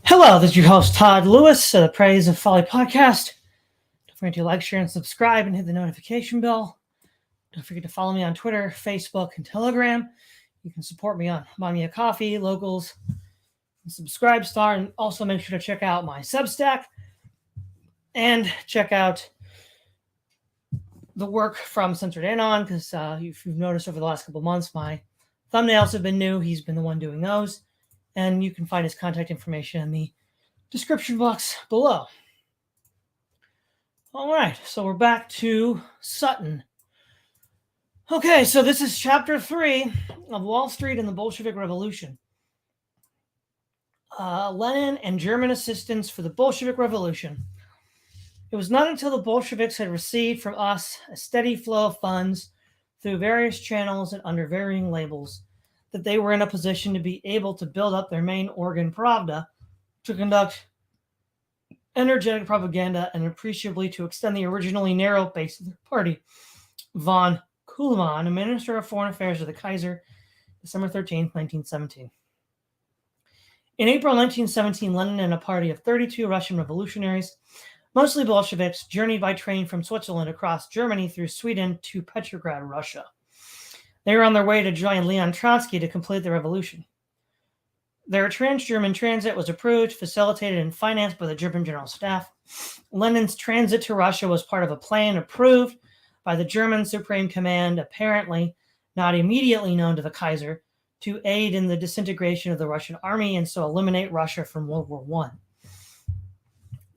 Hello, this is your host, Todd Lewis of the Praise of Folly podcast. Don't forget to like, share, and subscribe and hit the notification bell. Don't forget to follow me on Twitter, Facebook, and Telegram. You can support me on Buy Me a Coffee, Locals, and Subscribestar, and also make sure to check out my Substack and check out the work from Censored Anon, because if you've noticed over the last couple months, my thumbnails have been new. He's been the one doing those. And you can find his contact information in the description box below. All right, so we're back to Sutton. Okay, so this is chapter 3 of Wall Street and the Bolshevik Revolution. Lenin and German assistance for the Bolshevik Revolution. It was not until the Bolsheviks had received from us a steady flow of funds through various channels and under varying labels that they were in a position to be able to build up their main organ, Pravda, to conduct energetic propaganda and appreciably to extend the originally narrow base of their party. Von Kuhlmann, a minister of foreign affairs of the Kaiser, December 13, 1917. In April 1917, Lenin and a party of 32 Russian revolutionaries, mostly Bolsheviks, journeyed by train from Switzerland across Germany through Sweden to Petrograd, Russia. They were on their way to join Leon Trotsky to complete the revolution. Their trans-German transit was approved, facilitated, and financed by the German General Staff. Lenin's transit to Russia was part of a plan approved by the German Supreme Command, apparently not immediately known to the Kaiser, to aid in the disintegration of the Russian army and so eliminate Russia from World War I.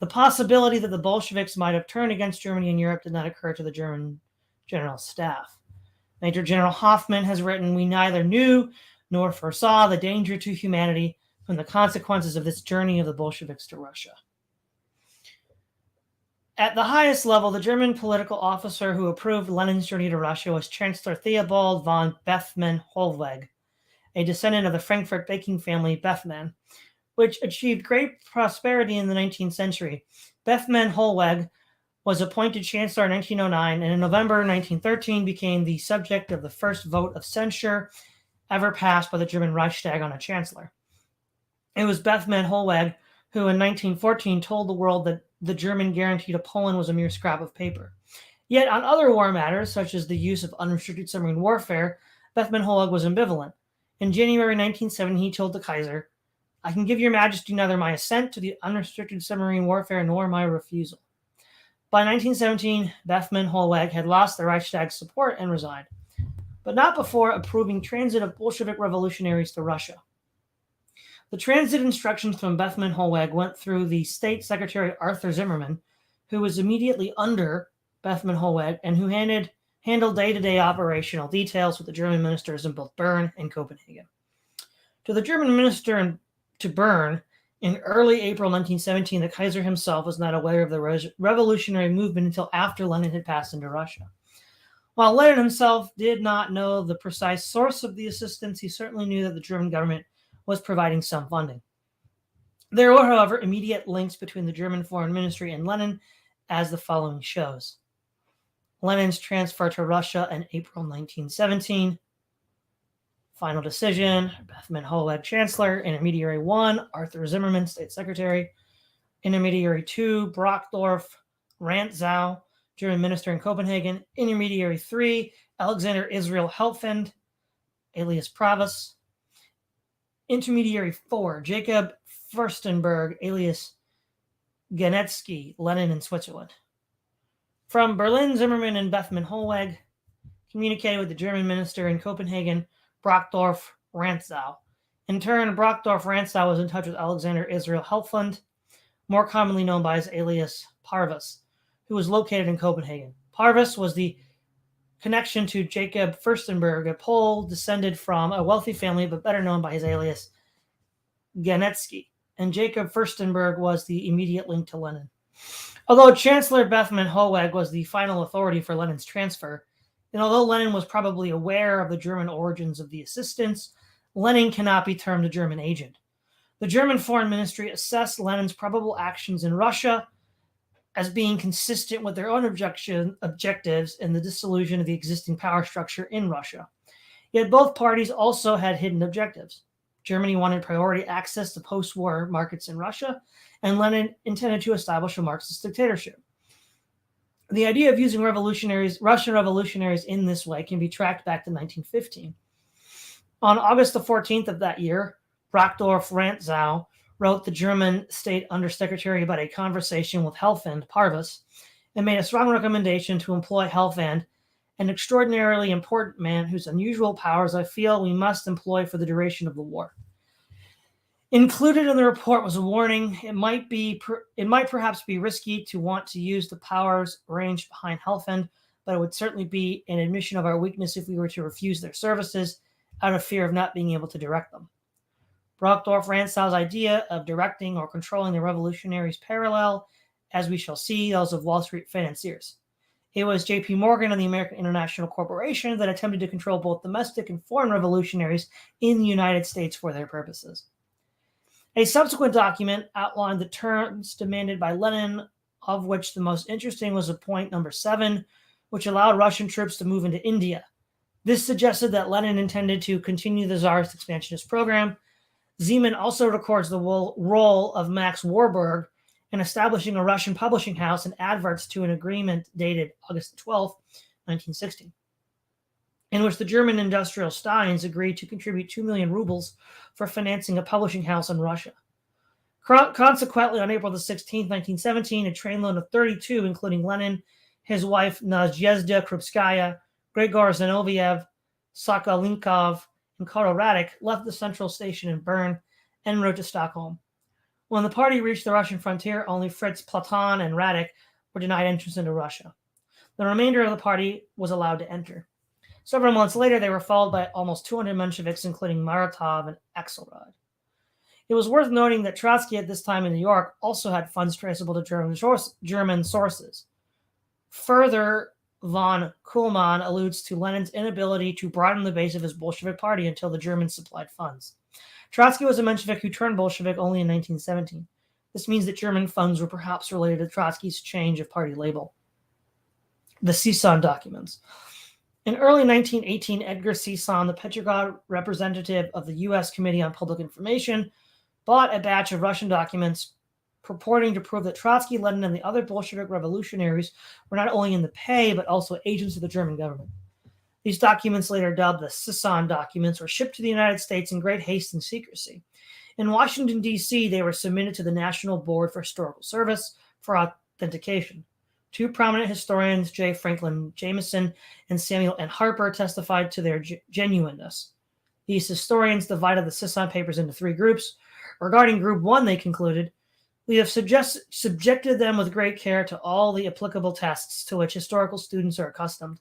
The possibility that the Bolsheviks might have turned against Germany and Europe did not occur to the German General Staff. Major General Hoffman has written, "We neither knew nor foresaw the danger to humanity from the consequences of this journey of the Bolsheviks to Russia." At the highest level, the German political officer who approved Lenin's journey to Russia was Chancellor Theobald von Bethmann-Hollweg, a descendant of the Frankfurt baking family Bethmann, which achieved great prosperity in the 19th century. Bethmann-Hollweg was appointed chancellor in 1909 and in November 1913 became the subject of the first vote of censure ever passed by the German Reichstag on a chancellor. It was Bethmann-Hollweg who in 1914 told the world that the German guarantee to Poland was a mere scrap of paper. Yet on other war matters, such as the use of unrestricted submarine warfare, Bethmann-Hollweg was ambivalent. In January 1970, he told the Kaiser, "I can give your majesty neither my assent to the unrestricted submarine warfare nor my refusal." By 1917, Bethmann-Hollweg had lost the Reichstag's support and resigned, but not before approving transit of Bolshevik revolutionaries to Russia. The transit instructions from Bethmann-Hollweg went through the State Secretary Arthur Zimmermann, who was immediately under Bethmann-Hollweg and who handled day-to-day operational details with the German ministers in both Bern and Copenhagen. To the German minister to Bern, in early April 1917, the Kaiser himself was not aware of the revolutionary movement until after Lenin had passed into Russia. While Lenin himself did not know the precise source of the assistance, he certainly knew that the German government was providing some funding. There were, however, immediate links between the German Foreign Ministry and Lenin, as the following shows. Lenin's transfer to Russia in April 1917. Final decision, Bethmann-Hollweg Chancellor. Intermediary 1, Arthur Zimmermann, State Secretary. Intermediary 2, Brockdorff Rantzau, German Minister in Copenhagen. Intermediary 3, Alexander Israel Helfand, alias Pravus. Intermediary 4, Jacob Furstenberg, alias Ganetsky, Lenin in Switzerland. From Berlin, Zimmermann and Bethmann-Hollweg communicated with the German minister in Copenhagen, Brockdorff Rantzau. In turn, Brockdorff Rantzau was in touch with Alexander Israel Helfand, more commonly known by his alias Parvus, who was located in Copenhagen. Parvus was the connection to Jacob Furstenberg, a Pole descended from a wealthy family, but better known by his alias Ganetsky. And Jacob Furstenberg was the immediate link to Lenin. Although Chancellor Bethmann-Hollweg was the final authority for Lenin's transfer, and although Lenin was probably aware of the German origins of the assistance, Lenin cannot be termed a German agent. The German Foreign Ministry assessed Lenin's probable actions in Russia as being consistent with their own objectives in the dissolution of the existing power structure in Russia. Yet both parties also had hidden objectives. Germany wanted priority access to post-war markets in Russia, and Lenin intended to establish a Marxist dictatorship. The idea of using Russian revolutionaries in this way can be tracked back to 1915. On August the 14th of that year, Brockdorff Rantzau wrote the German State Undersecretary about a conversation with Helfand Parvus and made a strong recommendation to employ Helfand, an extraordinarily important man whose unusual powers I feel we must employ for the duration of the war. Included in the report was a warning. It might perhaps be risky to want to use the powers ranged behind Helfand, but it would certainly be an admission of our weakness if we were to refuse their services out of fear of not being able to direct them. Brockdorff Rantzau's idea of directing or controlling the revolutionaries parallel, as we shall see, those of Wall Street financiers. It was J.P. Morgan and the American International Corporation that attempted to control both domestic and foreign revolutionaries in the United States for their purposes. A subsequent document outlined the terms demanded by Lenin, of which the most interesting was point number 7, which allowed Russian troops to move into India. This suggested that Lenin intended to continue the Tsarist expansionist program. Zeman also records the role of Max Warburg in establishing a Russian publishing house and adverts to an agreement dated August 12, 1916. In which the German industrial Steins agreed to contribute 2 million rubles for financing a publishing house in Russia. Consequently, on April 16, 1917, a train load of 32, including Lenin, his wife Nadezhda Krupskaya, Gregor Zinoviev, Sokolinkov, and Karl Radek, left the central station in Bern en route to Stockholm. When the party reached the Russian frontier, only Fritz Platon and Radek were denied entrance into Russia. The remainder of the party was allowed to enter. Several months later, they were followed by almost 200 Mensheviks, including Maratov and Axelrod. It was worth noting that Trotsky at this time in New York also had funds traceable to German sources. Further, von Kuhlmann alludes to Lenin's inability to broaden the base of his Bolshevik party until the Germans supplied funds. Trotsky was a Menshevik who turned Bolshevik only in 1917. This means that German funds were perhaps related to Trotsky's change of party label. The Sisson documents. In early 1918, Edgar Sisson, the Petrograd representative of the U.S. Committee on Public Information, bought a batch of Russian documents purporting to prove that Trotsky, Lenin, and the other Bolshevik revolutionaries were not only in the pay, but also agents of the German government. These documents, later dubbed the Sisson documents, were shipped to the United States in great haste and secrecy. In Washington, D.C., they were submitted to the National Board for Historical Service for authentication. Two prominent historians, J. Franklin Jameson and Samuel N. Harper, testified to their genuineness. These historians divided the Sisson papers into 3 groups. Regarding Group 1, they concluded, "We have subjected them with great care to all the applicable tests to which historical students are accustomed.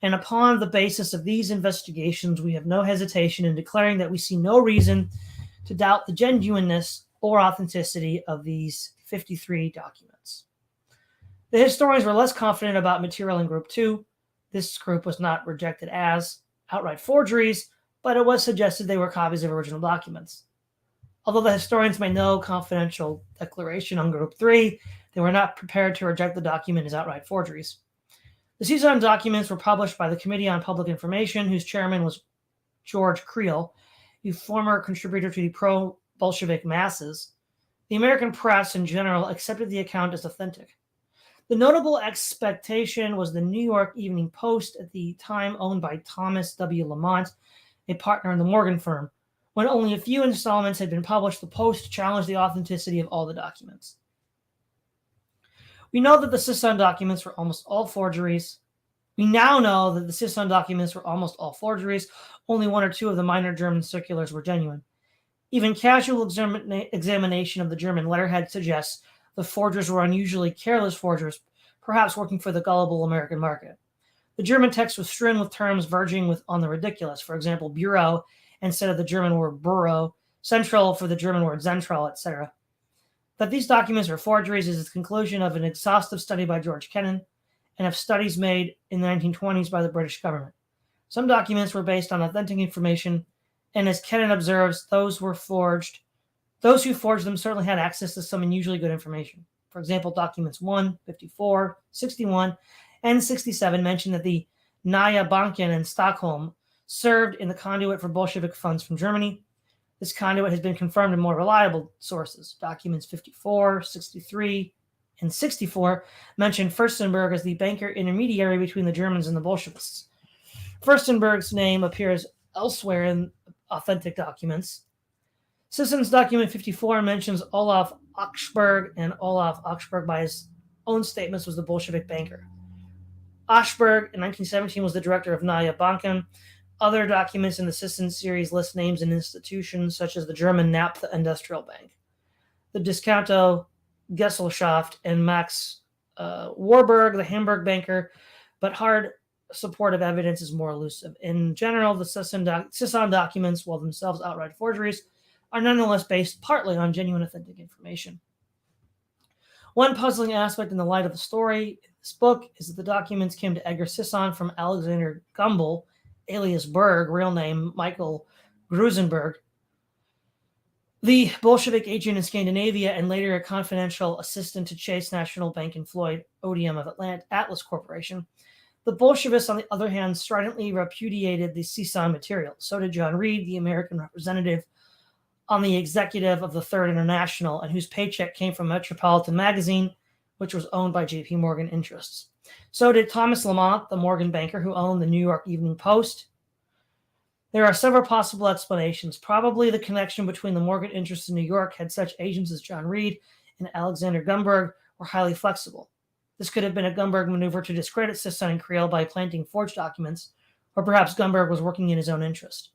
And upon the basis of these investigations, we have no hesitation in declaring that we see no reason to doubt the genuineness or authenticity of these 53 documents." The historians were less confident about material in Group 2. This group was not rejected as outright forgeries, but it was suggested they were copies of original documents. Although the historians made no confidential declaration on Group 3, they were not prepared to reject the document as outright forgeries. The Sisson documents were published by the Committee on Public Information, whose chairman was George Creel, a former contributor to the pro-Bolshevik masses. The American press in general accepted the account as authentic. The notable expectation was the New York Evening Post, at the time owned by Thomas W. Lamont, a partner in the Morgan firm. When only a few installments had been published, the Post challenged the authenticity of all the documents. We know that the Sisson documents were almost all forgeries. We now know that the Sisson documents were almost all forgeries. Only 1 or 2 of the minor German circulars were genuine. Even casual examination of the German letterhead suggests the forgers were unusually careless forgers, perhaps working for the gullible American market. The German text was strewn with terms verging on the ridiculous. For example, bureau instead of the German word bureau, central for the German word zentral, etc. That these documents are forgeries is the conclusion of an exhaustive study by George Kennan and of studies made in the 1920s by the British government. Some documents were based on authentic information, and as Kennan observes, those who forged them certainly had access to some unusually good information. For example, documents 1, 54, 61, and 67 mention that the Nya Banken in Stockholm served in the conduit for Bolshevik funds from Germany. This conduit has been confirmed in more reliable sources. Documents 54, 63, and 64 mention Furstenberg as the banker intermediary between the Germans and the Bolsheviks. Furstenberg's name appears elsewhere in authentic documents. Sisson's document 54 mentions Olaf Ashberg, and Olaf Ashberg, by his own statements, was the Bolshevik banker. Ashberg in 1917 was the director of Neue Banken. Other documents in the Sisson series list names and institutions such as the German Naphtha Industrial Bank, the Discounto Gesellschaft, and Max Warburg, the Hamburg banker, but hard supportive evidence is more elusive. In general, the Sisson documents, while themselves outright forgeries, are nonetheless based partly on genuine authentic information. One puzzling aspect in the light of the story in this book is that the documents came to Edgar Sisson from Alexander Gumbel, alias Berg, real name Michael Grusenberg, the Bolshevik agent in Scandinavia and later a confidential assistant to Chase National Bank and Floyd Odium of Atlas Corporation. The Bolsheviks, on the other hand, stridently repudiated the Sisson material. So did John Reed, the American representative on the executive of the Third International, and whose paycheck came from Metropolitan Magazine, which was owned by J.P. Morgan interests. So did Thomas Lamont, the Morgan banker who owned the New York Evening Post. There are several possible explanations. Probably the connection between the Morgan interests in New York had such agents as John Reed and Alexander Gumberg were highly flexible. This could have been a Gumberg maneuver to discredit Sisson and Creel by planting forged documents, or perhaps Gumberg was working in his own interest.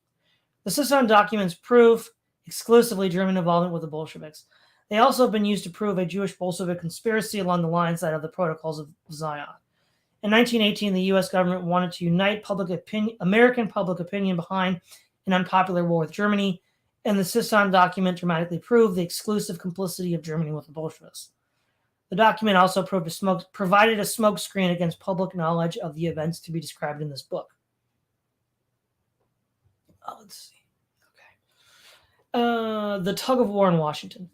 The Sisson documents prove exclusively German involvement with the Bolsheviks. They also have been used to prove a Jewish Bolshevik conspiracy along the lines that of the Protocols of Zion. In 1918, the U.S. government wanted to unite American public opinion behind an unpopular war with Germany, and the Sisson document dramatically proved the exclusive complicity of Germany with the Bolsheviks. The document also provided a smokescreen against public knowledge of the events to be described in this book. Let's see. The tug of war in Washington.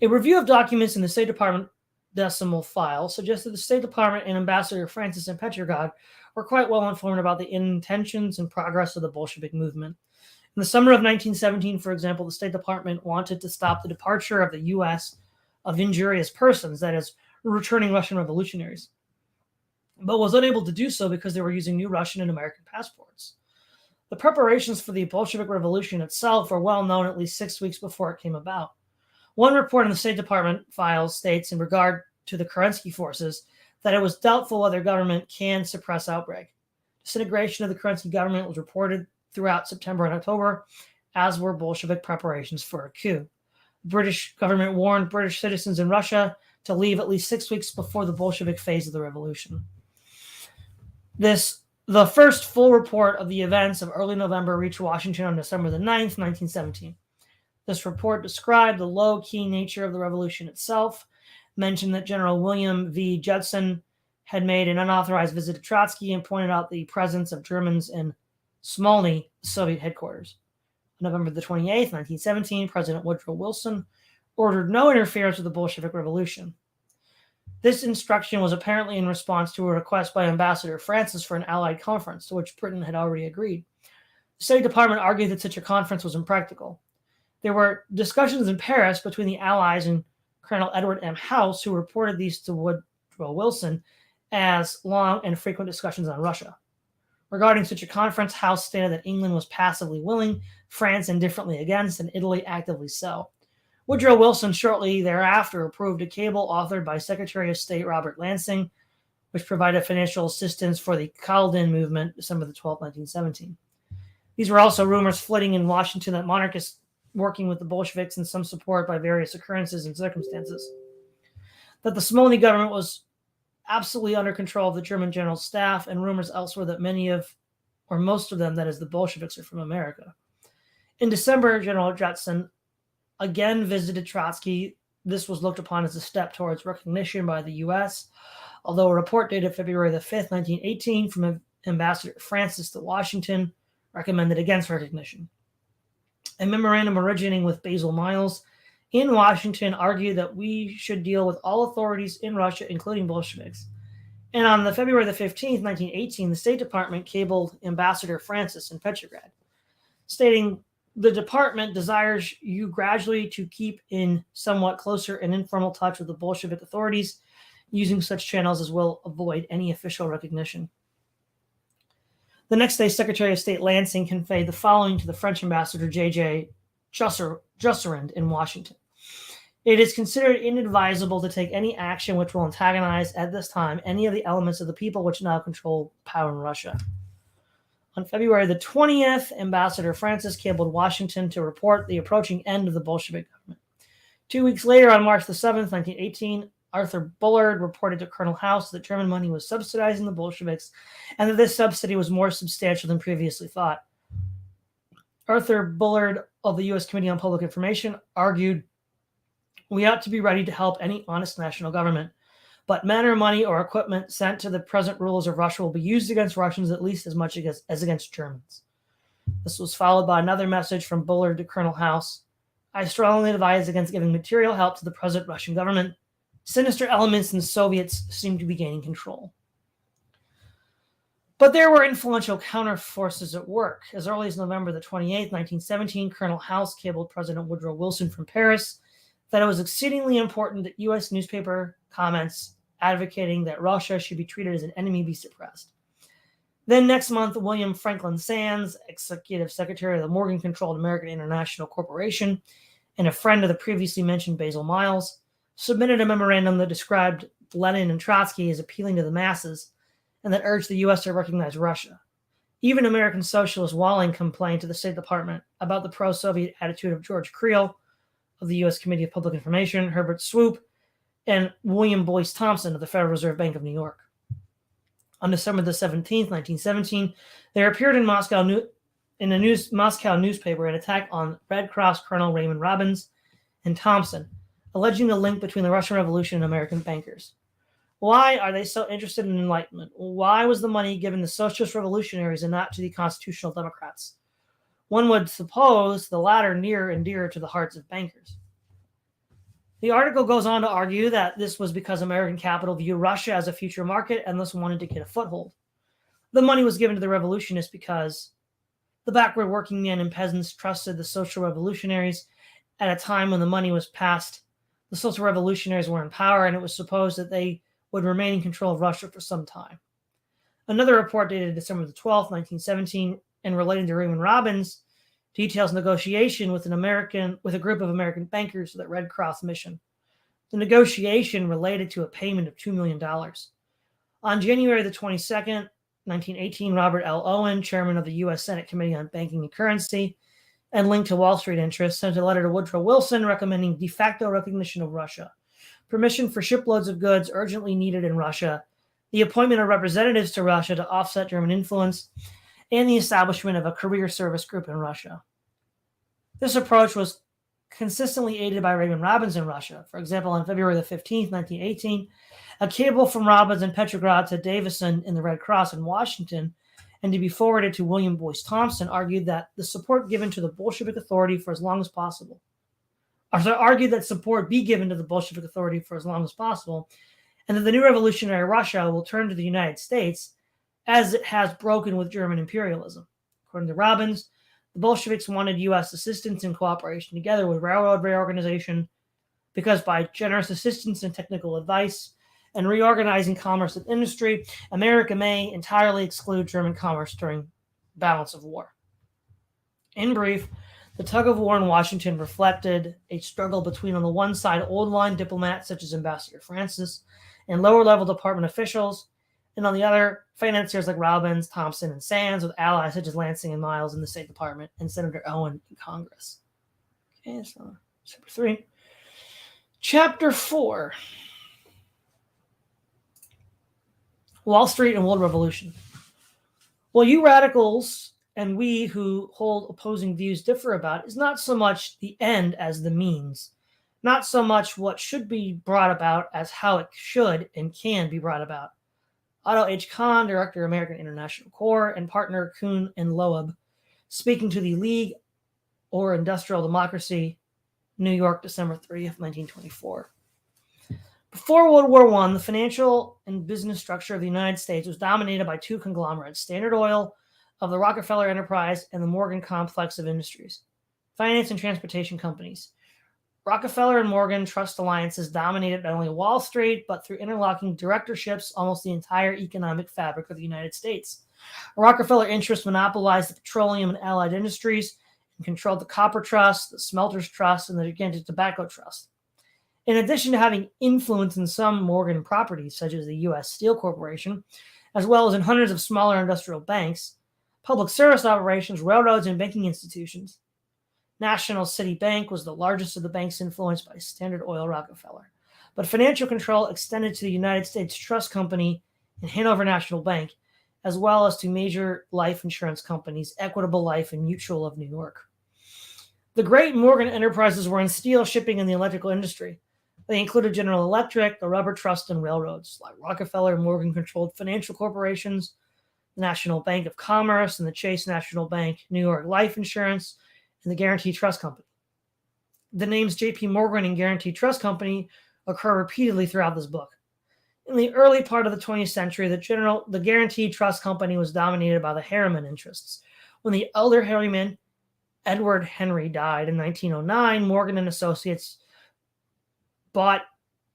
A review of documents in the State Department decimal file suggests that the State Department and Ambassador Francis in Petrograd were quite well informed about the intentions and progress of the Bolshevik movement. In the summer of 1917, for example, the State Department wanted to stop the departure of the U.S. of injurious persons, that is, returning Russian revolutionaries, but was unable to do so because they were using new Russian and American passports. The preparations for the Bolshevik Revolution itself were well known at least 6 weeks before it came about. One report in the State Department files states in regard to the Kerensky forces that it was doubtful whether government can suppress outbreak. Disintegration of the Kerensky government was reported throughout September and October, as were Bolshevik preparations for a coup. The British government warned British citizens in Russia to leave at least 6 weeks before the Bolshevik phase of the revolution. The first full report of the events of early November reached Washington on December the 9th, 1917. This report described the low-key nature of the revolution itself, mentioned that General William V. Judson had made an unauthorized visit to Trotsky, and pointed out the presence of Germans in Smolny, the Soviet headquarters. On November the 28th, 1917, President Woodrow Wilson ordered no interference with the Bolshevik Revolution. This instruction was apparently in response to a request by Ambassador Francis for an Allied conference, to which Britain had already agreed. The State Department argued that such a conference was impractical. There were discussions in Paris between the Allies and Colonel Edward M. House, who reported these to Woodrow Wilson as long and frequent discussions on Russia. Regarding such a conference, House stated that England was passively willing, France indifferently against, and Italy actively so. Woodrow Wilson shortly thereafter approved a cable authored by Secretary of State Robert Lansing, which provided financial assistance for the Caldin movement, December the 12th, 1917. These were also rumors flitting in Washington that monarchists working with the Bolsheviks, and some support by various occurrences and circumstances. That the Smolny government was absolutely under control of the German general staff, and rumors elsewhere that most of them, that is, the Bolsheviks, are from America. In December, General Judson again visited Trotsky. This was looked upon as a step towards recognition by the U.S., although a report dated February the 5th, 1918, from Ambassador Francis to Washington recommended against recognition. A memorandum originating with Basil Miles in Washington argued that we should deal with all authorities in Russia, including Bolsheviks. And on the February the 15th, 1918, the State Department cabled Ambassador Francis in Petrograd, stating, The department desires you gradually to keep in somewhat closer and informal touch with the Bolshevik authorities, using such channels as will avoid any official recognition. The next day, Secretary of State Lansing conveyed the following to the French ambassador J.J. Jusserand in Washington. It is considered inadvisable to take any action which will antagonize at this time any of the elements of the people which now control power in Russia. On February the 20th, Ambassador Francis cabled Washington to report the approaching end of the Bolshevik government. 2 weeks later, on March the 7th, 1918, Arthur Bullard reported to Colonel House that German money was subsidizing the Bolsheviks and that this subsidy was more substantial than previously thought. Arthur Bullard of the U.S. Committee on Public Information argued, "We ought to be ready to help any honest national government, but men or money or equipment sent to the present rulers of Russia will be used against Russians at least as much as against Germans." This was followed by another message from Bullard to Colonel House. "I strongly advise against giving material help to the present Russian government. Sinister elements in the Soviets seem to be gaining control." But there were influential counter-forces at work. As early as November the 28th, 1917, Colonel House cabled President Woodrow Wilson from Paris that it was exceedingly important that U.S. newspaper comments advocating that Russia should be treated as an enemy be suppressed. Then next month, William Franklin Sands, executive secretary of the Morgan-controlled American International Corporation and a friend of the previously mentioned Basil Miles, submitted a memorandum that described Lenin and Trotsky as appealing to the masses and that urged the U.S. to recognize Russia. Even American socialist Walling complained to the State Department about the pro-Soviet attitude of George Creel of the U.S. Committee of Public Information, Herbert Swope, and William Boyce Thompson of the Federal Reserve Bank of New York. On December the 17th, 1917, there appeared in Moscow newspaper an attack on Red Cross Colonel Raymond Robbins and Thompson, alleging the link between the Russian Revolution and American bankers. Why are they so interested in enlightenment? Why was the money given to socialist revolutionaries and not to the constitutional Democrats? One would suppose the latter near and dear to the hearts of bankers. The article goes on to argue that this was because American capital viewed Russia as a future market and thus wanted to get a foothold. The money was given to the revolutionists because the backward working men and peasants trusted the social revolutionaries at a time when the money was passed. The social revolutionaries were in power, and it was supposed that they would remain in control of Russia for some time. Another report dated December the 12th, 1917, and relating to Raymond Robbins, details negotiation with a group of American bankers for the Red Cross mission. The negotiation related to a payment of $2 million. On January the 22nd, 1918, Robert L. Owen, chairman of the U.S. Senate Committee on Banking and Currency, and linked to Wall Street interests, sent a letter to Woodrow Wilson recommending de facto recognition of Russia, permission for shiploads of goods urgently needed in Russia, the appointment of representatives to Russia to offset German influence, and the establishment of a career service group in Russia. This approach was consistently aided by Raymond Robbins in Russia. For example, on February the 15th, 1918, a cable from Robbins in Petrograd to Davison in the Red Cross in Washington, and to be forwarded to William Boyce Thompson, argued that the support given to the Bolshevik authority for as long as possible, argued that support be given to the Bolshevik authority for as long as possible, and that the new revolutionary Russia will turn to the United States as it has broken with German imperialism. According to Robbins, the Bolsheviks wanted U.S. assistance and cooperation together with railroad reorganization because by generous assistance and technical advice and reorganizing commerce and industry, America may entirely exclude German commerce during balance of war. In brief, the tug of war in Washington reflected a struggle between, on the one side, old-line diplomats such as Ambassador Francis and lower-level department officials, and on the other, financiers like Robbins, Thompson, and Sands, with allies such as Lansing and Miles in the State Department and Senator Owen in Congress. Okay, so Chapter 3. Chapter 4. Wall Street and World Revolution. Well, you radicals and we who hold opposing views differ about is not so much the end as the means, not so much what should be brought about as how it should and can be brought about. Otto H. Kahn, director of American International Corps, and partner Kuhn and Loeb, speaking to the League or Industrial Democracy, New York, December 30th, 1924. Before World War I, the financial and business structure of the United States was dominated by two conglomerates, Standard Oil of the Rockefeller Enterprise and the Morgan Complex of Industries. Finance and transportation companies. Rockefeller and Morgan trust alliances dominated not only Wall Street, but through interlocking directorships, almost the entire economic fabric of the United States. Rockefeller interests monopolized the petroleum and allied industries and controlled the Copper Trust, the Smelters Trust, and the gigantic Tobacco Trust. In addition to having influence in some Morgan properties, such as the U.S. Steel Corporation, as well as in hundreds of smaller industrial banks, public service operations, railroads, and banking institutions, National City Bank was the largest of the banks influenced by Standard Oil Rockefeller. But financial control extended to the United States Trust Company and Hanover National Bank, as well as to major life insurance companies, Equitable Life and Mutual of New York. The great Morgan enterprises were in steel, shipping, and the electrical industry. They included General Electric, the Rubber Trust, and railroads. Like Rockefeller and Morgan controlled financial corporations, the National Bank of Commerce and the Chase National Bank, New York Life Insurance, and the Guarantee Trust Company. The names J.P. Morgan and Guarantee Trust Company occur repeatedly throughout this book. In the early part of the 20th century, the Guarantee Trust Company was dominated by the Harriman interests. When the elder Harriman, Edward Henry, died in 1909, Morgan and Associates bought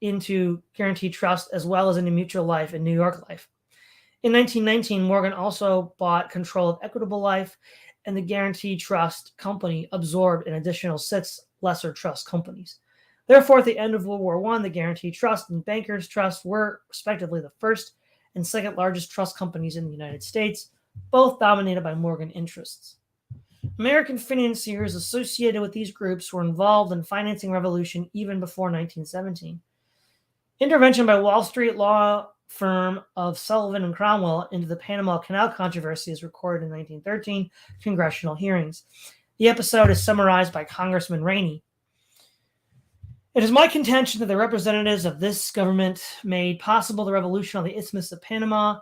into Guarantee Trust as well as into Mutual Life and New York Life. In 1919, Morgan also bought control of Equitable Life, and the Guarantee Trust Company absorbed an additional 6 lesser trust companies. Therefore, at the end of World War I, the Guarantee Trust and Bankers Trust were respectively the first and second largest trust companies in the United States, both dominated by Morgan interests. American financiers associated with these groups were involved in financing revolution even before 1917. Intervention by Wall Street law firm of Sullivan and Cromwell into the Panama Canal controversy is recorded in 1913 congressional hearings. The episode is summarized by Congressman Rainey. It is my contention that the representatives of this government made possible the revolution on the Isthmus of Panama.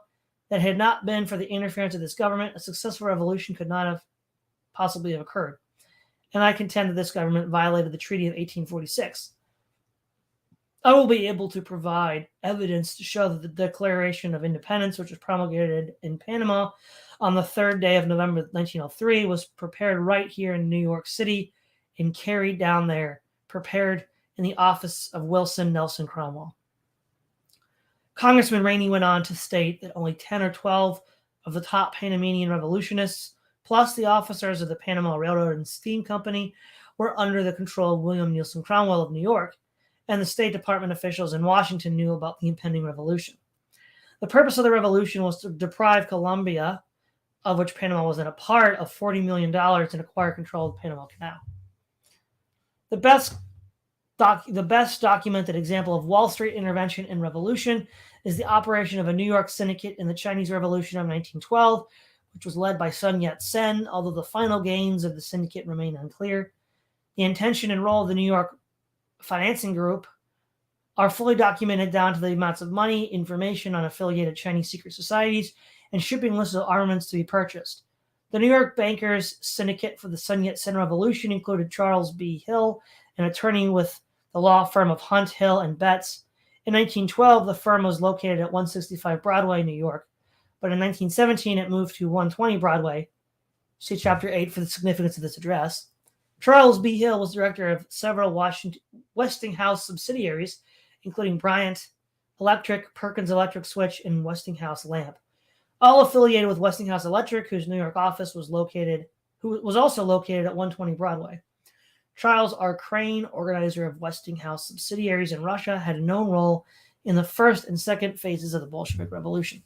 That had not been for the interference of this government, a successful revolution could not have possibly have occurred. And I contend that this government violated the Treaty of 1846. I will be able to provide evidence to show that the Declaration of Independence, which was promulgated in Panama on the 3rd day of November 1903, was prepared right here in New York City and carried down there, prepared in the office of Wilson Nelson Cromwell. Congressman Rainey went on to state that only 10 or 12 of the top Panamanian revolutionists, plus the officers of the Panama Railroad and Steam Company, were under the control of William Nelson Cromwell of New York, and the State Department officials in Washington knew about the impending revolution. The purpose of the revolution was to deprive Colombia, of which Panama was then a part, of $40 million and acquire control of the Panama Canal. The best documented example of Wall Street intervention in revolution is the operation of a New York syndicate in the Chinese Revolution of 1912, which was led by Sun Yat-sen, although the final gains of the syndicate remain unclear. The intention and role of the New York financing group are fully documented down to the amounts of money, information on affiliated Chinese secret societies, and shipping lists of armaments to be purchased. The New York bankers syndicate for the Sun Yat-sen Revolution included Charles B. Hill, an attorney with the law firm of Hunt, Hill, and Betts. In 1912, the firm was located at 165 Broadway, New York, but in 1917 it moved to 120 Broadway. See Chapter 8 for the significance of this address. Charles B. Hill was director of several Westinghouse subsidiaries, including Bryant Electric, Perkins Electric Switch, and Westinghouse Lamp, all affiliated with Westinghouse Electric, whose New York office was also located at 120 Broadway. Charles R. Crane, organizer of Westinghouse subsidiaries in Russia, had a known role in the first and second phases of the Bolshevik Revolution.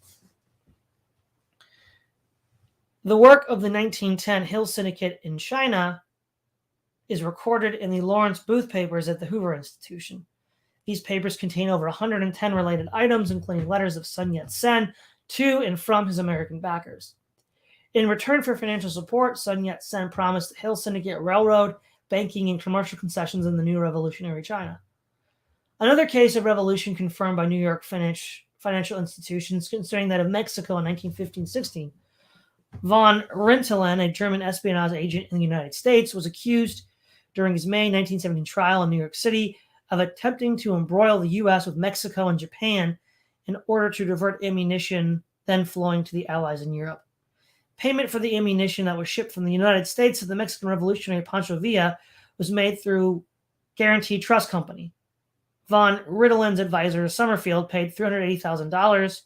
The work of the 1910 Hill Syndicate in China is recorded in the Lawrence Booth papers at the Hoover Institution. These papers contain over 110 related items, including letters of Sun Yat-sen to and from his American backers. In return for financial support, Sun Yat-sen promised the Hill Syndicate railroad, banking, and commercial concessions in the new revolutionary China. Another case of revolution confirmed by New York financial institutions concerning that of Mexico in 1915-16. Von Rintelen, a German espionage agent in the United States, was accused during his May 1917 trial in New York City of attempting to embroil the U.S. with Mexico and Japan in order to divert ammunition then flowing to the Allies in Europe. Payment for the ammunition that was shipped from the United States to the Mexican Revolutionary Pancho Villa was made through Guaranteed Trust Company. Von Riedelen's advisor, Summerfield, paid $380,000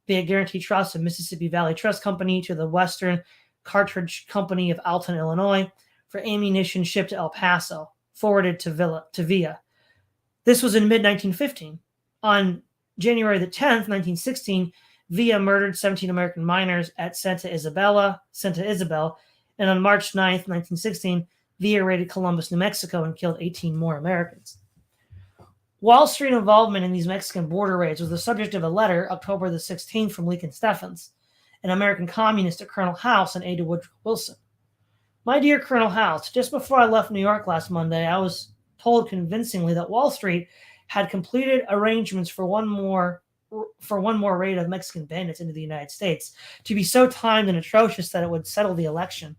via Guaranteed Trust and Mississippi Valley Trust Company to the Western Cartridge Company of Alton, Illinois, for ammunition shipped to El Paso, forwarded to Villa. This was in mid-1915. On January the 10th, 1916, Villa murdered 17 American miners at Santa Isabel, and on March 9th, 1916, Villa raided Columbus, New Mexico, and killed 18 more Americans. Wall Street involvement in these Mexican border raids was the subject of a letter, October the 16th, from Lincoln Steffens, an American communist, to Colonel House and aide to Woodrow Wilson. My dear Colonel House, just before I left New York last Monday, I was told convincingly that Wall Street had completed arrangements for one more raid of Mexican bandits into the United States, to be so timed and atrocious that it would settle the election.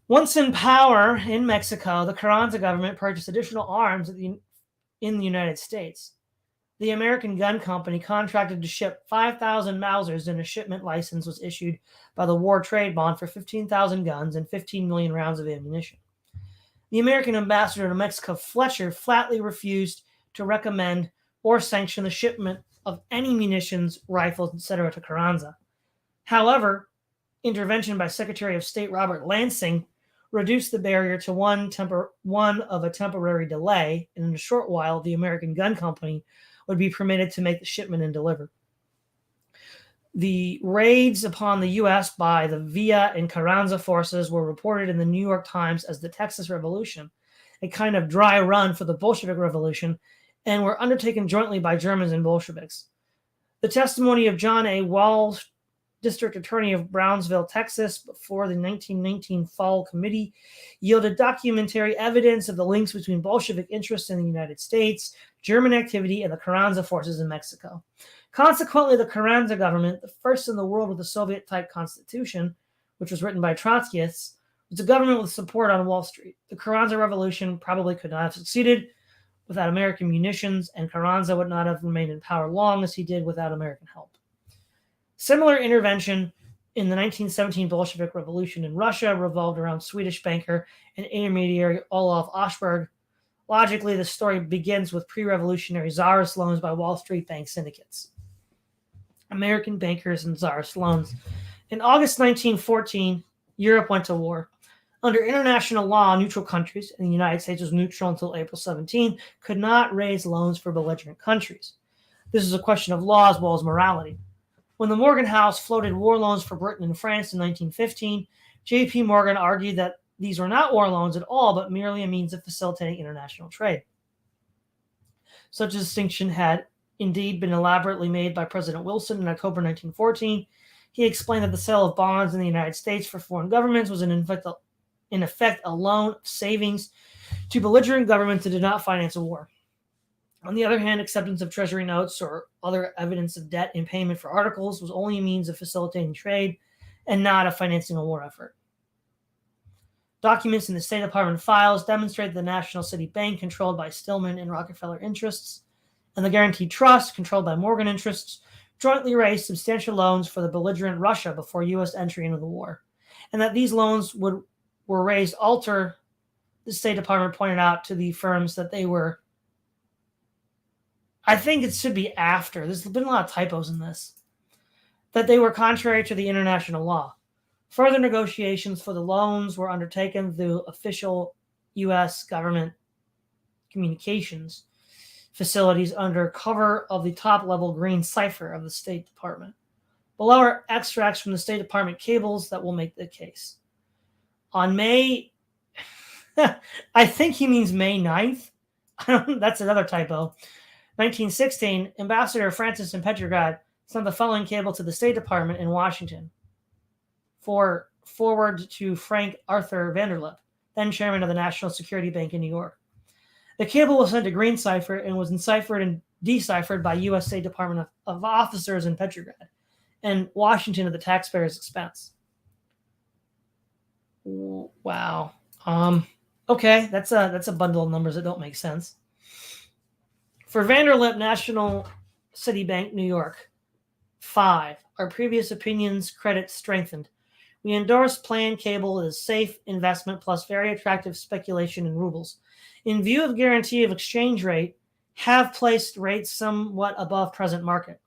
Once in power in Mexico, the Carranza government purchased additional arms in the United States. The American Gun Company contracted to ship 5,000 Mausers, and a shipment license was issued by the War Trade Bond for 15,000 guns and 15 million rounds of ammunition. The American ambassador to Mexico, Fletcher, flatly refused to recommend or sanction the shipment of any munitions, rifles, etc. to Carranza. However, intervention by Secretary of State Robert Lansing reduced the barrier to one of a temporary delay, and in a short while, the American Gun Company would be permitted to make the shipment and deliver. The raids upon the U.S. by the Villa and Carranza forces were reported in the New York Times as the Texas Revolution, a kind of dry run for the Bolshevik Revolution, and were undertaken jointly by Germans and Bolsheviks. The testimony of John A. Walsh, District Attorney of Brownsville, Texas, before the 1919 Fall Committee, yielded documentary evidence of the links between Bolshevik interests in the United States, German activity, and the Carranza forces in Mexico. Consequently, the Carranza government, the first in the world with a Soviet-type constitution, which was written by Trotskyists, was a government with support on Wall Street. The Carranza Revolution probably could not have succeeded without American munitions, and Carranza would not have remained in power long as he did without American help. Similar intervention in the 1917 Bolshevik Revolution in Russia revolved around Swedish banker and intermediary Olaf Ashberg. Logically, the story begins with pre-revolutionary Czarist loans by Wall Street bank syndicates. American bankers and Czarist loans. In August 1914, Europe went to war. Under international law, neutral countries, and the United States was neutral until April 17, could not raise loans for belligerent countries. This is a question of law as well as morality. When the Morgan House floated war loans for Britain and France in 1915, J.P. Morgan argued that these were not war loans at all, but merely a means of facilitating international trade. Such a distinction had indeed been elaborately made by President Wilson in October 1914. He explained that the sale of bonds in the United States for foreign governments was in effect a loan of savings to belligerent governments that did not finance a war. On the other hand, acceptance of treasury notes or other evidence of debt in payment for articles was only a means of facilitating trade and not of financing a war effort. Documents in the State Department files demonstrate the National City Bank, controlled by Stillman and Rockefeller interests, and the Guaranteed Trust, controlled by Morgan interests, jointly raised substantial loans for the belligerent Russia before U.S. entry into the war, and that these loans were raised the State Department pointed out to the firms that they were, I think it should be after, there's been a lot of typos in this, that they were contrary to the international law. Further negotiations for the loans were undertaken through official U.S. government communications facilities under cover of the top-level green cipher of the State Department. Below are extracts from the State Department cables that will make the case. On May, I think he means May 9th. That's another typo. 1916, Ambassador Francis in Petrograd sent the following cable to the State Department in Washington for forward to Frank Arthur Vanderlip, then chairman of the National Security Bank in New York. The cable was sent to green cipher and was enciphered and deciphered by U.S. State Department of officers in Petrograd and Washington at the taxpayers' expense. Wow. Okay, that's a bundle of numbers that don't make sense. For Vanderlip, National City Bank, New York, 5. our previous opinions credit strengthened. We endorse planned cable as safe investment plus very attractive speculation in rubles. In view of guarantee of exchange rate, have placed rates somewhat above present market.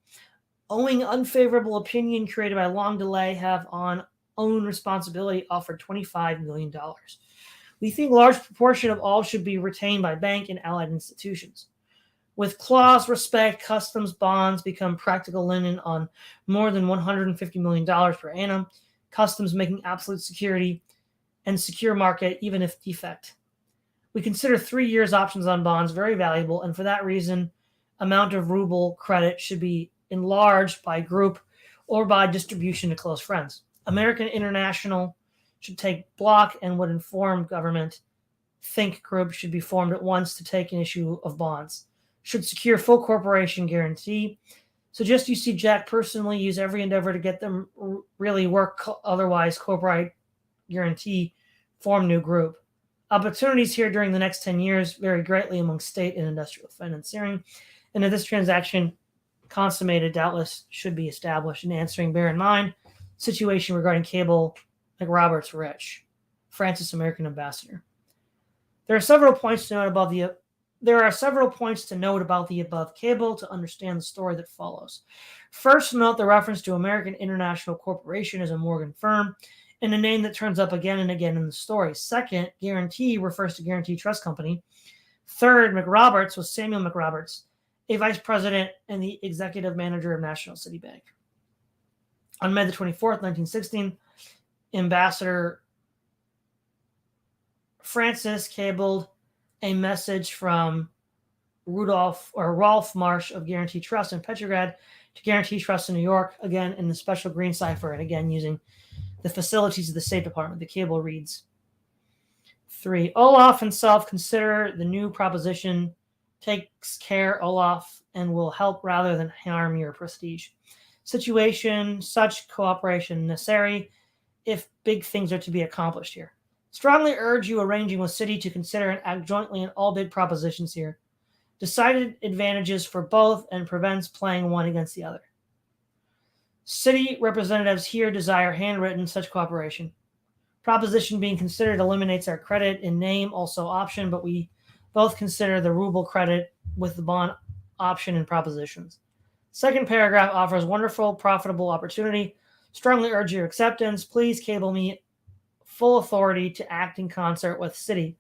Owing unfavorable opinion created by long delay, have on own responsibility offered $25 million. We think a large proportion of all should be retained by bank and allied institutions. With clause respect, customs bonds become practical linen on more than $150 million per annum, customs making absolute security and secure market even if defect. We consider 3 years options on bonds very valuable, and for that reason, amount of ruble credit should be enlarged by group or by distribution to close friends. American International should take block and would inform government. Think group should be formed at once to take an issue of bonds. Should secure full corporation guarantee. Suggest you see Jack personally use every endeavor to get them really work, otherwise corporate guarantee, form new group. Opportunities here during the next 10 years vary greatly among state and industrial financiering, and if this transaction consummated, doubtless should be established. In answering, bear in mind situation regarding cable McRoberts Rich, Francis American Ambassador. There are several points to note about the above cable to understand the story that follows. First, note the reference to American International Corporation as a Morgan firm and a name that turns up again and again in the story. Second, guarantee refers to Guarantee Trust Company. Third, McRoberts was Samuel McRoberts, a vice president and the executive manager of National City Bank. On May the 24th, 1916, Ambassador Francis cabled a message from Rolf Marsh of Guarantee Trust in Petrograd to Guarantee Trust in New York, again in the special green cipher and again using the facilities of the State Department. The cable reads, 3. Olaf himself consider the new proposition takes care, Olaf, and will help rather than harm your prestige. Situation, such cooperation necessary if big things are to be accomplished here. Strongly urge you arranging with City to consider and act jointly in all big propositions here. Decided advantages for both and prevents playing one against the other. City representatives here desire handwritten such cooperation. Proposition being considered eliminates our credit in name, also option, but we both consider the ruble credit with the bond option in propositions. Second paragraph offers wonderful, profitable opportunity. Strongly urge your acceptance. Please cable me full authority to act in concert with City.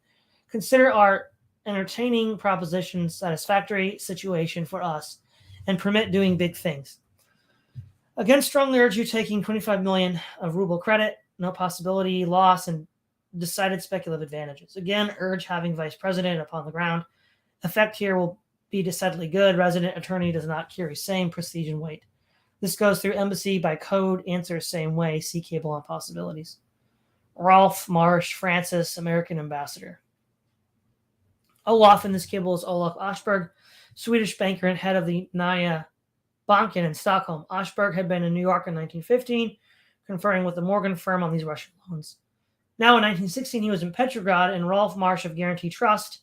Consider our entertaining proposition satisfactory situation for us and permit doing big things. Again, strongly urge you taking 25 million of ruble credit, no possibility, loss, and decided speculative advantages. Again, urge having vice president upon the ground. Effect here will be decidedly good. Resident attorney does not carry same prestige and weight. This goes through embassy by code, answers same way, see cable on possibilities. Rolf Marsh, Francis, American Ambassador. Olaf in this cable is Olaf Ashberg, Swedish banker and head of the Nya Banken in Stockholm. Ashberg had been in New York in 1915, conferring with the Morgan firm on these Russian loans. Now in 1916, he was in Petrograd, and Rolf Marsh of Guarantee Trust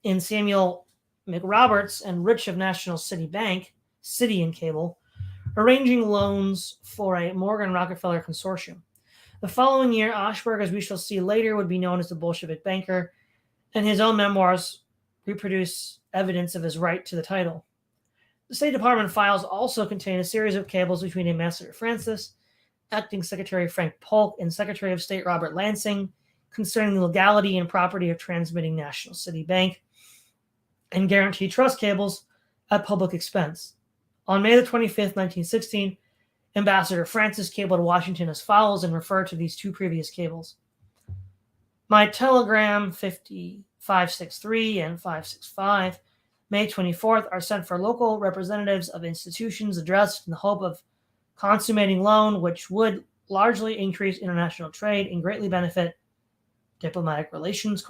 in Samuel McRoberts and Rich of National City Bank, City and Cable, arranging loans for a Morgan Rockefeller consortium. The following year, Ashberg, as we shall see later, would be known as the Bolshevik banker, and his own memoirs reproduce evidence of his right to the title. The State Department files also contain a series of cables between Ambassador Francis, Acting Secretary Frank Polk, and Secretary of State Robert Lansing concerning the legality and property of transmitting National City Bank and Guarantee Trust cables at public expense. On May the 25th, 1916, Ambassador Francis cabled Washington as follows and referred to these two previous cables. My telegram 563 and 565, May 24th, are sent for local representatives of institutions addressed in the hope of consummating loan, which would largely increase international trade and greatly benefit diplomatic relations, ?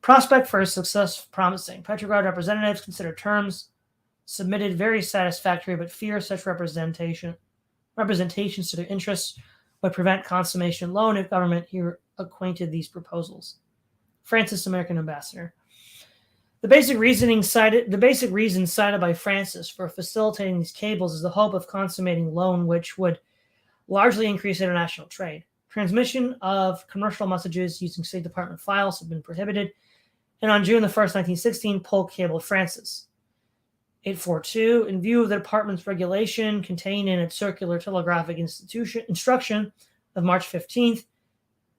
Prospect for success promising. Petrograd representatives consider terms submitted very satisfactory, but fear such representations to their interests would prevent consummation loan if government here acquainted these proposals. Francis, American Ambassador. The basic reason cited by Francis for facilitating these cables is the hope of consummating loan, which would largely increase international trade. Transmission of commercial messages using State Department files have been prohibited, and on June 1st, 1916, Polk cabled Francis. 842, in view of the department's regulation contained in its circular telegraphic instruction of March 15th,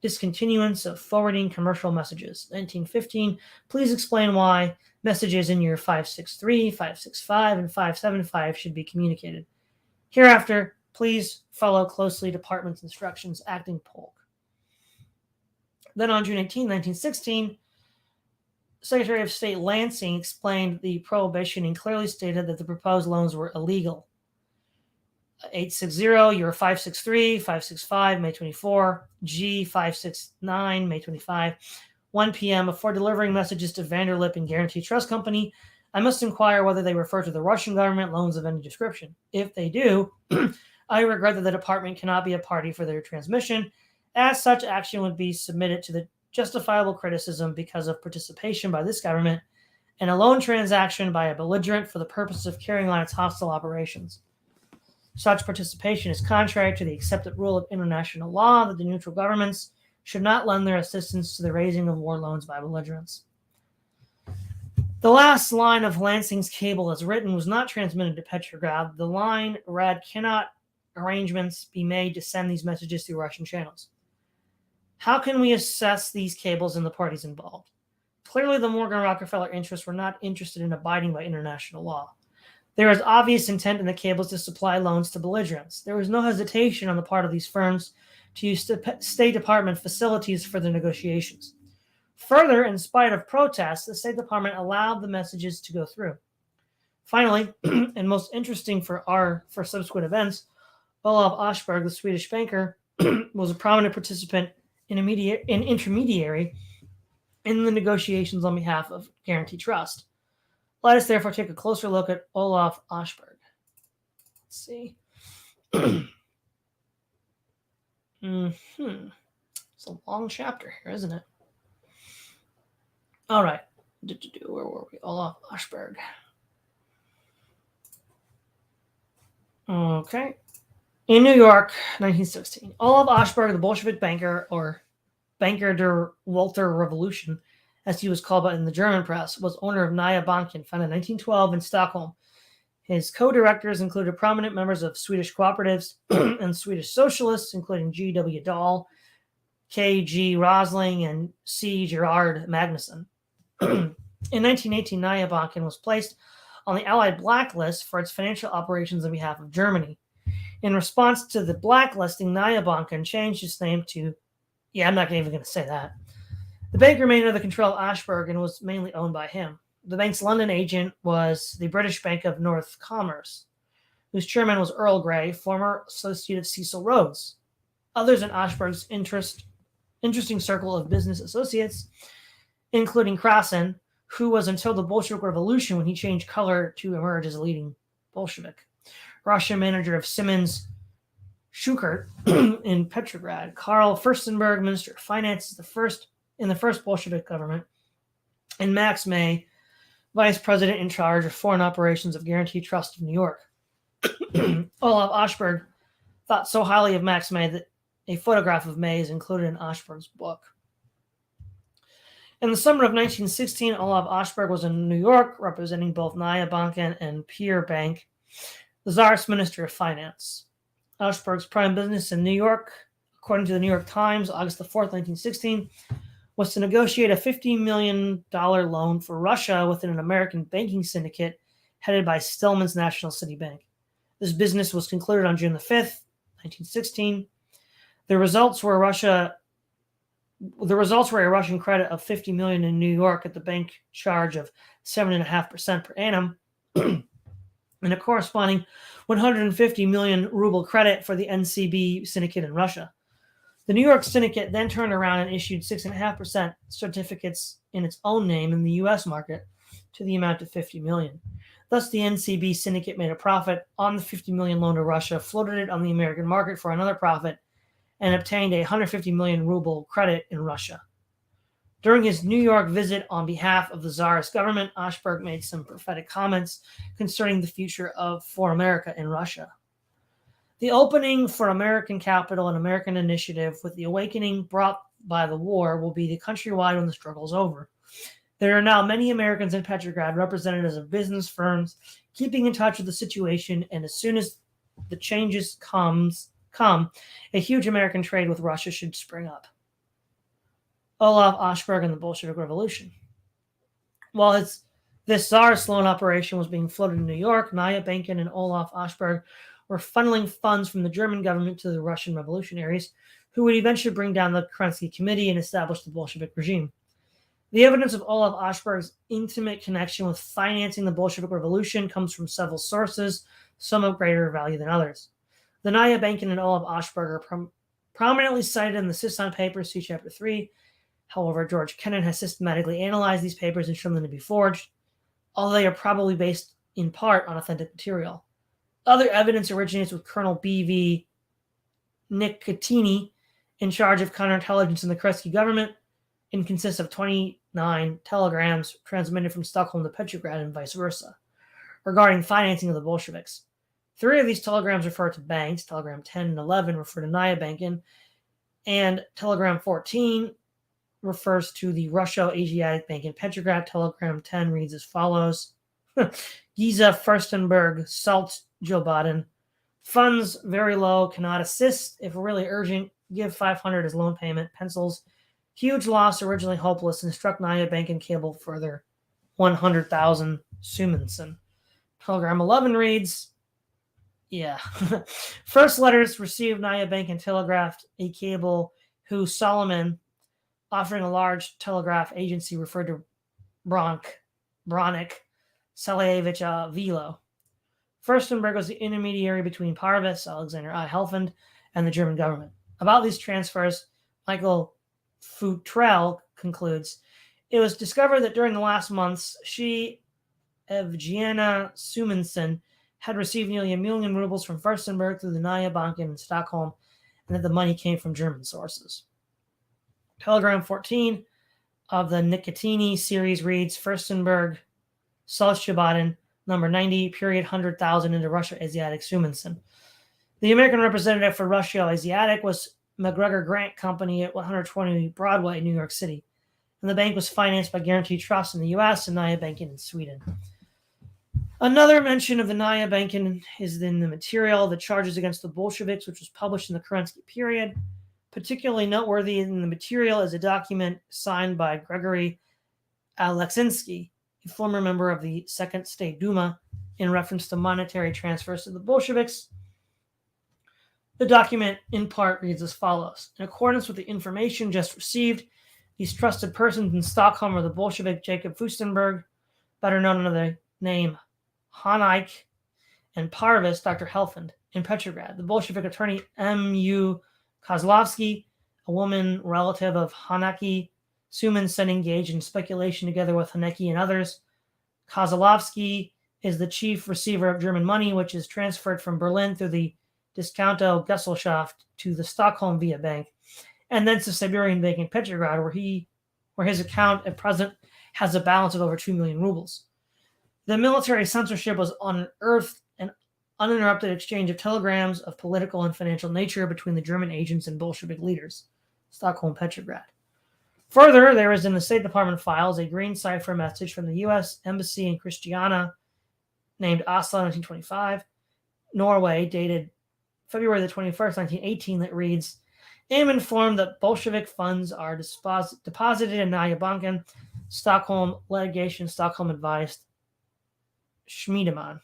discontinuance of forwarding commercial messages. 1915, please explain why messages in your 563, 565, and 575 should be communicated. Hereafter, please follow closely department's instructions, acting Polk. Then on June 18, 1916, Secretary of State Lansing explained the prohibition and clearly stated that the proposed loans were illegal. 860, Euro 563, 565, May 24, G 569, May 25, 1 p.m. Before delivering messages to Vanderlip and Guarantee Trust Company, I must inquire whether they refer to the Russian government loans of any description. If they do, I regret that the department cannot be a party for their transmission, as such action would be submitted to the justifiable criticism because of participation by this government in a loan transaction by a belligerent for the purpose of carrying on its hostile operations. Such participation is contrary to the accepted rule of international law that the neutral governments should not lend their assistance to the raising of war loans by belligerents. The last line of Lansing's cable as written was not transmitted to Petrograd. The line read, cannot arrangements be made to send these messages through Russian channels? How can we assess these cables and the parties involved? Clearly, the Morgan Rockefeller interests were not interested in abiding by international law. There is obvious intent in the cables to supply loans to belligerents. There was no hesitation on the part of these firms to use State Department facilities for the negotiations. Further, in spite of protests, the State Department allowed the messages to go through. Finally, and most interesting for subsequent events, Olaf Ashberg, the Swedish banker, was a prominent participant in intermediary in the negotiations on behalf of Guarantee Trust. Let us therefore take a closer look at Olaf Ashberg. Let's see. It's a long chapter here, isn't it? All right. Where were we? Olaf Ashberg. Okay. In New York, 1916, Olaf Ashberg, the Bolshevik banker, or Banker der Walter Revolution, as he was called in the German press, was owner of Nya Banken, founded in 1912 in Stockholm. His co-directors included prominent members of Swedish cooperatives and Swedish socialists, including G.W. Dahl, K.G. Rosling, and C. Gerard Magnusson. In 1918, Nya Banken was placed on the Allied blacklist for its financial operations on behalf of Germany. In response to the blacklisting, Nya Banken changed its name to, I'm not even going to say that. The bank remained under the control of Ashberg and was mainly owned by him. The bank's London agent was the British Bank of North Commerce, whose chairman was Earl Grey, former associate of Cecil Rhodes. Others in Ashberg's interesting circle of business associates, including Krasin, who was until the Bolshevik Revolution when he changed color to emerge as a leading Bolshevik. Russian manager of Siemens Schuckert in Petrograd. Karl Furstenberg, Minister of Finance, in the first Bolshevik government. And Max May, Vice President in charge of foreign operations of Guarantee Trust of New York. Olaf Ashberg thought so highly of Max May that a photograph of May is included in Ashberg's book. In the summer of 1916, Olaf Ashberg was in New York, representing both Nya Banken and Pier Bank, the Tsarist Minister of Finance. Ashberg's prime business in New York, according to the New York Times, August 4th, 1916, was to negotiate a $50 million loan for Russia within an American banking syndicate headed by Stillman's National City Bank. This business was concluded on June 5th, 1916. The results were a Russian credit of $50 million in New York at the bank charge of 7.5% per annum, and a corresponding 150 million ruble credit for the NCB syndicate in Russia. The New York syndicate then turned around and issued 6.5% certificates in its own name in the U.S. market to the amount of 50 million. Thus, the NCB syndicate made a profit on the 50 million loan to Russia, floated it on the American market for another profit, and obtained a 150 million ruble credit in Russia. During his New York visit on behalf of the Czarist government, Ashberg made some prophetic comments concerning the future for America in Russia. The opening for American capital and American initiative with the awakening brought by the war will be the countrywide when the struggle is over. There are now many Americans in Petrograd, representatives of business firms, keeping in touch with the situation, and as soon as the changes come, a huge American trade with Russia should spring up. Olaf Ashberg and the Bolshevik Revolution. While this Tsarist loan operation was being floated in New York, Naya Bankin and Olaf Ashberg were funneling funds from the German government to the Russian revolutionaries, who would eventually bring down the Kerensky Committee and establish the Bolshevik regime. The evidence of Olaf Ashberg's intimate connection with financing the Bolshevik Revolution comes from several sources, some of greater value than others. The Naya Bankin and Olaf Ashberg are prominently cited in the Sisson papers, see Chapter 3. However, George Kennan has systematically analyzed these papers and shown them to be forged, although they are probably based in part on authentic material. Other evidence originates with Colonel B.V. Nicotini, in charge of counterintelligence in the Kerensky government, and consists of 29 telegrams transmitted from Stockholm to Petrograd and vice versa, regarding financing of the Bolsheviks. 3 of these telegrams refer to banks. Telegram 10 and 11 refer to Naya Bankin, and Telegram 14 refers to the Russo-Asiatic Bank in Petrograd. Telegram 10 reads as follows. Giza Furstenberg, Salt Jobaden. Funds very low, cannot assist. If really urgent, give 500 as loan payment. Pencils. Huge loss, originally hopeless. Instruct Naya Bankin cable further. 100,000 Sumenson. Telegram 11 reads, First letters received Naya Bankin telegraphed a cable who Solomon, offering a large telegraph agency, referred to Bronik Salevich Vilo. Furstenberg was the intermediary between Parvis, Alexander I. Helfand, and the German government. About these transfers, Michael Futrell concludes, it was discovered that during the last months, she, Evgenia Sumenson, had received nearly 1 million rubles from Furstenberg through the Naya Bankin in Stockholm, and that the money came from German sources. Telegram 14 of the Nicotini series reads, Furstenberg, Salzgebaden, number 90, period 100,000 into Russia Asiatic Sumenson. The American representative for Russia Asiatic was McGregor Grant Company at 120 Broadway, New York City, and the bank was financed by Guaranty Trust in the U.S. and Naya Bankin in Sweden. Another mention of the Naya Bankin is in the material, The Charges Against the Bolsheviks, which was published in the Kerensky period. Particularly noteworthy in the material is a document signed by Gregory Alexinsky, a former member of the Second State Duma, in reference to monetary transfers to the Bolsheviks. The document in part reads as follows. In accordance with the information just received, these trusted persons in Stockholm are the Bolshevik Jacob Furstenberg, better known under the name Haneik, and Parvis, Dr. Helfand, in Petrograd. The Bolshevik attorney M.U. Kozlovsky, a woman relative of Haneki, Sumenson engaged in speculation together with Haneki and others. Kozlovsky is the chief receiver of German money, which is transferred from Berlin through the Discounto Gesellschaft to the Stockholm Via Bank, and then to Siberian Bank in Petrograd, where his account at present has a balance of over 2 million rubles. The military censorship was unearthed an uninterrupted exchange of telegrams of political and financial nature between the German agents and Bolshevik leaders. Stockholm, Petrograd. Further, there is in the State Department files a green cipher message from the U.S. Embassy in Christiania, named Oslo 1925, Norway, dated February the 21st, 1918, that reads, I am informed that Bolshevik funds are deposited in Naya Bankin, Stockholm Legation, Stockholm advised Schmiedemann.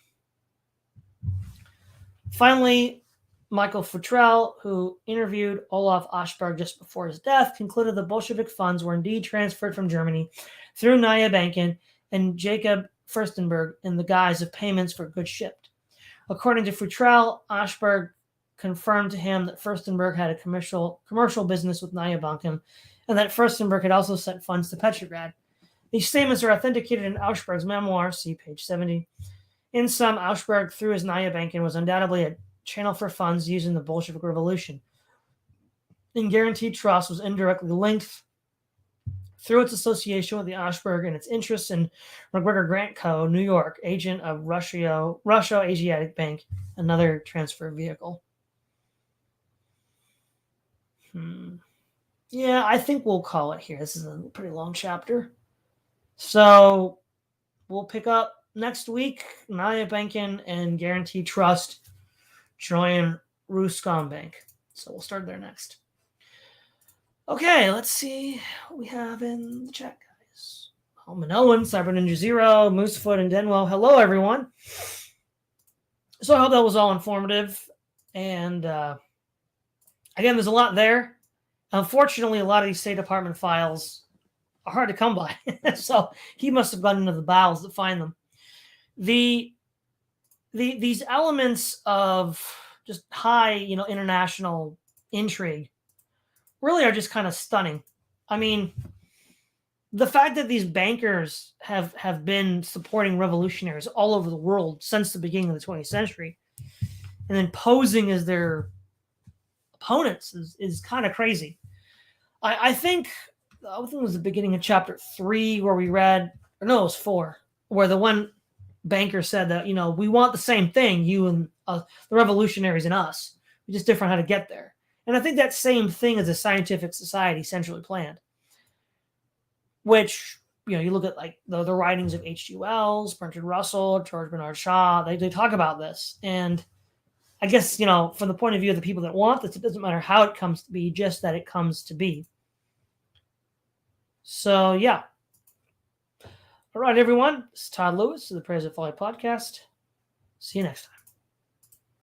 Finally, Michael Futrell, who interviewed Olaf Ashberg just before his death, concluded the Bolshevik funds were indeed transferred from Germany through Naya Bankin and Jacob Furstenberg in the guise of payments for goods shipped. According to Futrell, Ashberg confirmed to him that Furstenberg had a commercial business with Naya Bankin and that Furstenberg had also sent funds to Petrograd. These statements are authenticated in Ashberg's memoir, see page 70. In sum, Ashberg, through his Naya Bankin, was undoubtedly a channel for funds used in the Bolshevik Revolution. And Guaranteed Trust was indirectly linked through its association with the Ashberg and its interests in McGregor Grant Co., New York, agent of Russia Asiatic Bank, another transfer vehicle. Yeah, I think we'll call it here. This is a pretty long chapter. So we'll pick up next week. Naya Bankin and Guaranteed Trust join Ruscombank. So we'll start there next. Okay, let's see what we have in the chat, guys. Home and Owen, Cyber Ninja Zero, Moosefoot, and Denwell. Hello, everyone. So I hope that was all informative. And again, there's a lot there. Unfortunately, a lot of these State Department files are hard to come by. So he must have gone into the bowels to find them. These elements of just high, international intrigue really are just kind of stunning. I mean, the fact that these bankers have been supporting revolutionaries all over the world since the beginning of the 20th century, and then posing as their opponents is kind of crazy. I think it was the beginning of chapter 3 where we read, or no, it was 4, where the one banker said that, we want the same thing, you and the revolutionaries and us. We just different how to get there. And I think that same thing is a scientific society centrally planned, which, you look at like the writings of H.G. Wells, Bertrand Russell, George Bernard Shaw, they talk about this. And I guess, from the point of view of the people that want this, it doesn't matter how it comes to be, just that it comes to be. So, yeah. All right, everyone. This is Todd Lewis of the Prayers of Folly podcast. See you next time.